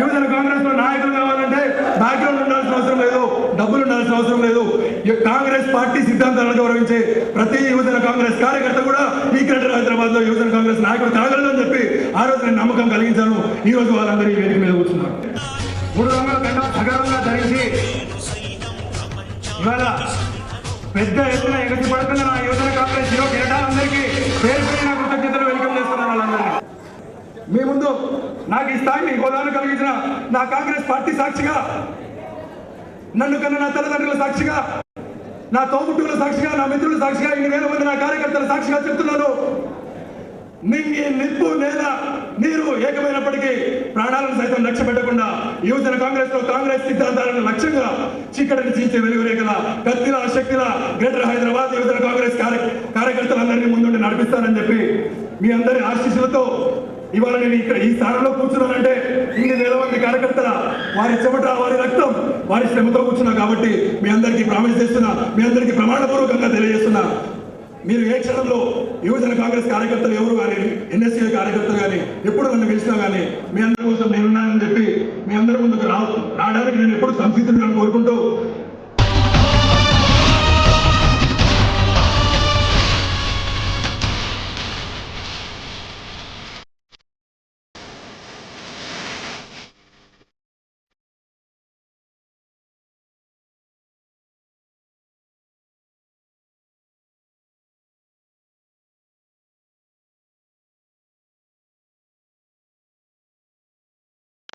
యువజన కాంగ్రెస్ లో నాయకులు కావాలంటే బ్యాక్గ్రౌండ్ ఉండాల్సిన అవసరం లేదు, డబ్బులు ఉండాల్సిన అవసరం లేదు. కాంగ్రెస్ పార్టీ సిద్ధాంతాలను గౌరవించే ప్రతి యువజన కాంగ్రెస్ కార్యకర్త కూడా ఈ గ్రేటర్ హైదరాబాద్ లో యువజన కాంగ్రెస్ నాయకుడు కాగలదని చెప్పి ఆ రోజు నేను నమ్మకం కలిగించాను. ఈ రోజు వాళ్ళందరూ ఈ వేదిక మీద కూర్చున్నారు. 3 రంగుల కండ సగరంగా ధరించి ఇవాళ పెద్ద ఎత్తున ఎగసి పడుతున్న నా యువజన కాంగ్రెస్ హీరో కిరటాలందరికీ పేరు పేరున కృతజ్ఞతలు వెల్కమ్ చేస్తున్నాను. వాళ్ళందరినీ మీ ముందు నాకు ఈ స్థాయిని హోదాను కలిగించిన నా కాంగ్రెస్ పార్టీ సాక్షిగా, నన్ను కన్నా నా తల్లిదండ్రుల సాక్షిగా, నా తోబుట్టువుల సాక్షిగా, నా మిత్రుల సాక్షిగా, 2,000 మంది నా కార్యకర్తల సాక్షిగా చెప్తున్నాను. నింగి నిప్పు నేల నీరు ఏకమైనప్పటికీ ప్రాణాలను సైతం లక్ష్య పెట్టకుండా యువజన కాంగ్రెస్ లో కాంగ్రెస్ సిద్ధాంతాలను లక్ష్యంగా చీకటిని చీల్చే వెలుగురేఖల కత్తిల శక్తిల గ్రేటర్ హైదరాబాద్ యువజన కాంగ్రెస్ కార్యకర్తలందరినీ ముందుండి నడిపిస్తానని చెప్పి మీ అందరి ఆశీస్సులతో ఇవాళ నేను ఇక్కడ ఈ స్థానంలో కూర్చున్నానంటే 2,000 మంది కార్యకర్తల వారి చెమట, వారి రక్తం, వారి శ్రమతో కూర్చున్నా కాబట్టి మీ అందరికీ ప్రామిస్ చేస్తున్నా, మీ అందరికీ ప్రమాణపూర్వకంగా తెలియజేస్తున్నా, మీరు ఏ క్షణంలో యువజన కాంగ్రెస్ కార్యకర్తలు ఎవరు కానీ, ఎన్ఎస్సీ కార్యకర్తలు కానీ ఎప్పుడు నన్ను పిలిచినా కానీ మీ అందరి కోసం నేనున్నానని చెప్పి మీ అందరి ముందుకు రావడానికి నేను ఎప్పుడు సంసిద్ధులను కోరుకుంటూ